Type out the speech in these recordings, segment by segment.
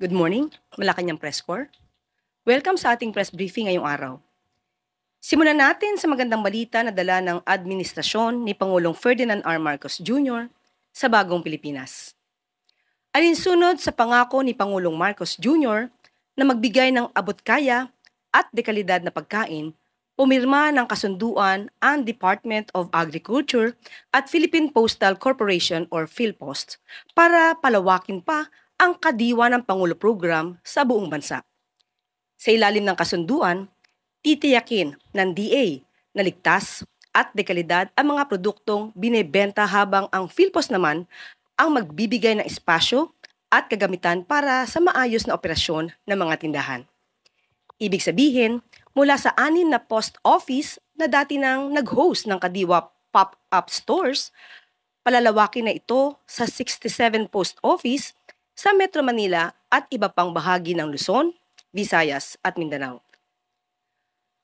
Good morning, Malacanang Press Corps. Welcome sa ating press briefing ngayong araw. Simulan natin sa magandang balita na dala ng administrasyon ni Pangulong Ferdinand R. Marcos Jr. sa bagong Pilipinas. Alinsunod sa pangako ni Pangulong Marcos Jr. na magbigay ng abot-kaya at dekalidad na pagkain, pumirma ng kasunduan ang Department of Agriculture at Philippine Postal Corporation or PhilPost para palawakin pa ang kadiwa ng Pangulo Program sa buong bansa. Sa ilalim ng kasunduan, titiyakin ng DA na ligtas at dekalidad ang mga produktong binebenta habang ang PhilPost naman ang magbibigay ng espasyo at kagamitan para sa maayos na operasyon ng mga tindahan. Ibig sabihin, mula sa 6 na post office na dati nang nag-host ng kadiwa pop-up stores, palalawakin na ito sa 67 post office sa Metro Manila at iba pang bahagi ng Luzon, Visayas at Mindanao.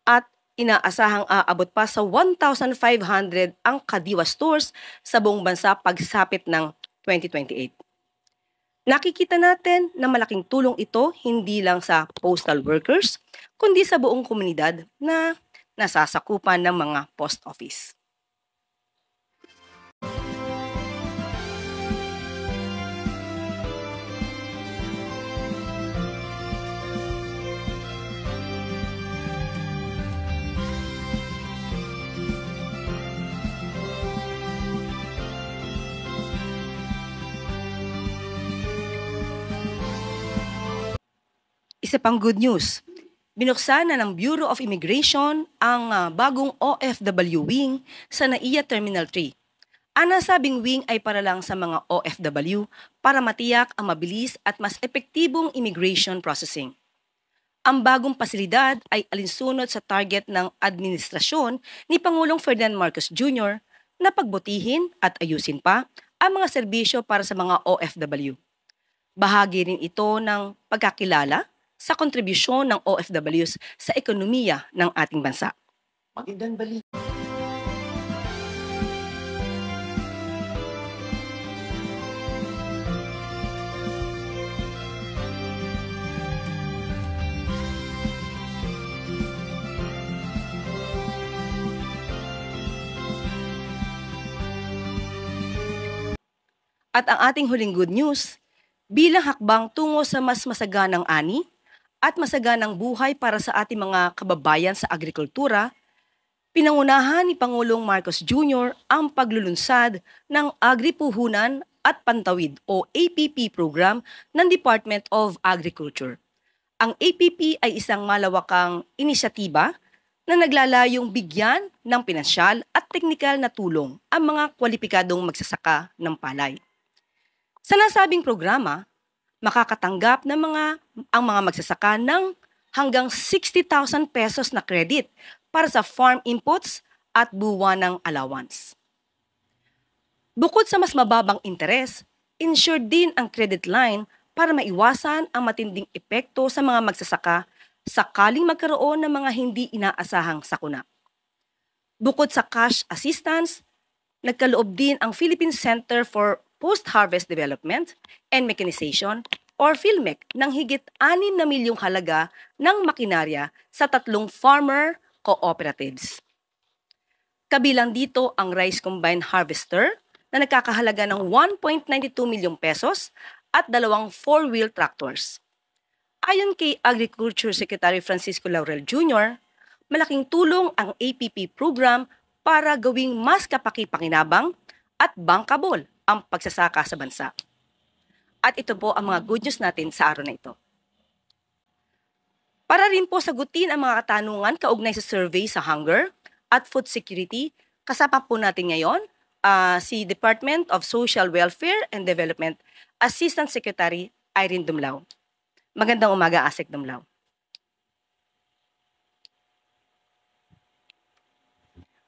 At inaasahang aabot pa sa 1,500 ang kadiwa stores sa buong bansa pagsapit ng 2028. Nakikita natin na malaking tulong ito hindi lang sa postal workers, kundi sa buong komunidad na nasasakupan ng mga post office. Isa pang good news, binuksan na ng Bureau of Immigration ang bagong OFW wing sa NAIA Terminal 3. Ang nasabing wing ay para lang sa mga OFW para matiyak ang mabilis at mas epektibong immigration processing. Ang bagong pasilidad ay alinsunod sa target ng administrasyon ni Pangulong Ferdinand Marcos Jr. na pagbutihin at ayusin pa ang mga serbisyo para sa mga OFW. Bahagi rin ito ng pagkakilala sa kontribusyon ng OFWs sa ekonomiya ng ating bansa. Magandang balita. At ang ating huling good news, bilang hakbang tungo sa mas masaganang ani at masaganang buhay para sa ating mga kababayan sa agrikultura, pinangunahan ni Pangulong Marcos Jr. ang paglulunsad ng Agripuhunan at Pantawid o APP program ng Department of Agriculture. Ang APP ay isang malawakang inisyatiba na naglalayong bigyan ng pinansyal at teknikal na tulong ang mga kwalipikadong magsasaka ng palay. Sa nasabing programa, makakatanggap ng ang mga magsasaka ng hanggang 60,000 pesos na credit para sa farm inputs at buwanang allowance. Bukod sa mas mababang interes, insured din ang credit line para maiwasan ang matinding epekto sa mga magsasaka sakaling magkaroon ng mga hindi inaasahang sakuna. Bukod sa cash assistance, nagkaloob din ang Philippine Center for Post-Harvest Development and Mechanization or PhilMec ng higit 6 na milyong halaga ng makinarya sa 3 farmer cooperatives. Kabilang dito ang Rice Combine Harvester na nagkakahalaga ng 1.92 milyong pesos at 2 4-wheel tractors. Ayon kay Agriculture Secretary Francisco Laurel Jr., malaking tulong ang APP program para gawing mas kapaki-pakinabang at bankable ang pagsasaka sa bansa. At ito po ang mga good news natin sa araw na ito. Para rin po sagutin ang mga katanungan kaugnay sa survey sa hunger at food security, kasama po natin ngayon si Department of Social Welfare and Development Assistant Secretary Irene Dumlao. Magandang umaga, Asek Dumlao.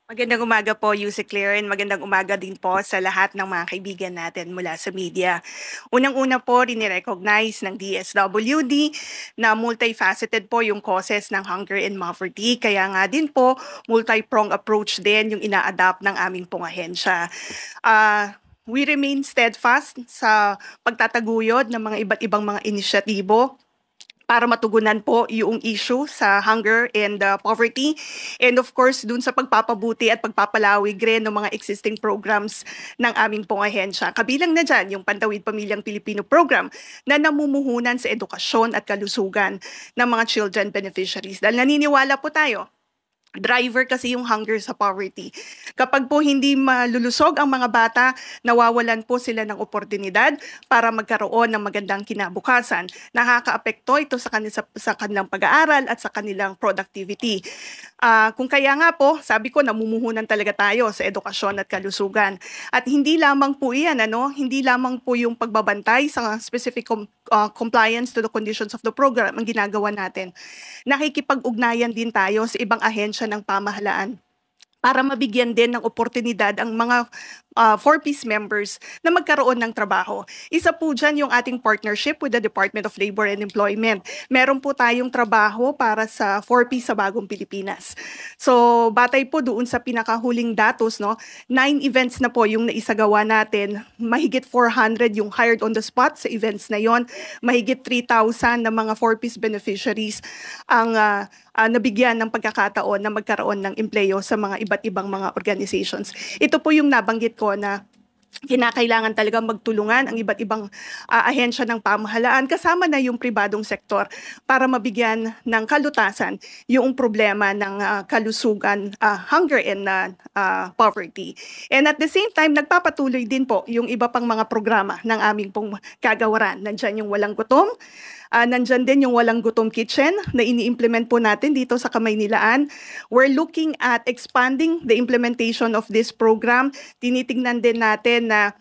Magandang umaga po, Yusek Claren. Magandang umaga din po sa lahat ng mga kaibigan natin mula sa media. Unang-una po, rini-recognize ng DSWD na multifaceted po yung causes ng hunger and poverty. Kaya nga din po, multi-pronged approach din yung ina-adapt ng aming pong ahensya. we remain steadfast sa pagtataguyod ng mga iba't ibang mga inisyatibo para matugunan po yung issue sa hunger and poverty. And of course, dun sa pagpapabuti at pagpapalawig rin ng mga existing programs ng aming pong ahensya. Kabilang na dyan yung Pantawid Pamilyang Pilipino Program na namumuhunan sa edukasyon at kalusugan ng mga children beneficiaries. Dahil naniniwala po tayo, driver kasi yung hunger sa poverty. Kapag po hindi malulusog ang mga bata, nawawalan po sila ng oportunidad para magkaroon ng magandang kinabukasan. Nakakaapekto ito sa kanilang pag-aaral at sa kanilang productivity. Kung kaya nga po, sabi ko, namumuhunan talaga tayo sa edukasyon at kalusugan. At hindi lamang po iyan, hindi lamang po yung pagbabantay sa specific compliance to the conditions of the program ang ginagawa natin. Nakikipag-ugnayan din tayo sa ibang ahensya ng pamahalaan para mabigyan din ng oportunidad ang mga 4Ps members na magkaroon ng trabaho. Isa po dyan yung ating partnership with the Department of Labor and Employment. Meron po tayong trabaho para sa 4Ps sa Bagong Pilipinas. So, batay po doon sa pinakahuling datos, 9 events na po yung naisagawa natin. Mahigit 400 yung hired on the spot sa events na yon. Mahigit 3,000 na mga 4Ps beneficiaries ang nabigyan ng pagkakataon na magkaroon ng empleyo sa mga iba't ibang mga organizations. Ito po yung nabanggit ko na kinakailangan talaga magtulungan ang iba't ibang ahensya ng pamahalaan kasama na yung pribadong sektor para mabigyan ng kalutasan yung problema ng kalusugan, hunger and poverty. And at the same time, nagpapatuloy din po yung iba pang mga programa ng aming pong kagawaran. Nandyan yung Walang Gutom, nandyan din yung Walang Gutom Kitchen na ini-implement po natin dito sa Kamaynilaan. We're looking at expanding the implementation of this program. Tinitingnan din natin na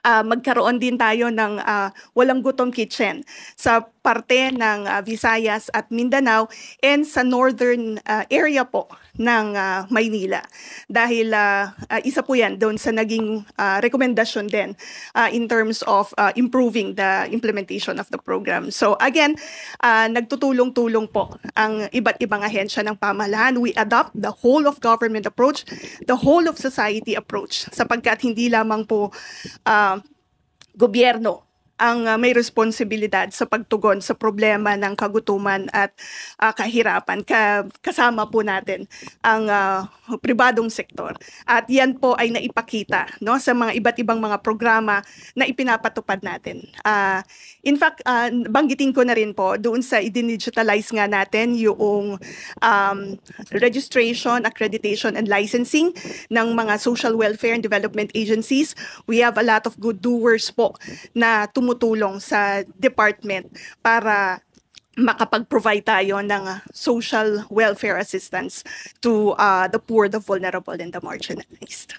magkaroon din tayo ng Walang Gutom Kitchen sa parte ng Visayas at Mindanao and sa northern area po ng Maynila. Dahil isa po yan doon sa naging rekomendasyon din in terms of improving the implementation of the program. So again, nagtutulong-tulong po ang iba't ibang ahensya ng pamahalaan. We adopt the whole of government approach, the whole of society approach, sapagkat hindi lamang po gobyerno ang may responsibilidad sa pagtugon sa problema ng kagutuman at kahirapan. Kasama po natin ang pribadong sektor. At yan po ay naipakita sa mga iba't ibang mga programa na ipinapatupad natin. In fact, banggitin ko na rin po, doon sa i-digitalize nga natin yung registration, accreditation, and licensing ng mga social welfare and development agencies. We have a lot of good doers po na tumutulong sa department para makapag-provide tayo ng social welfare assistance to the poor, the vulnerable, and the marginalized.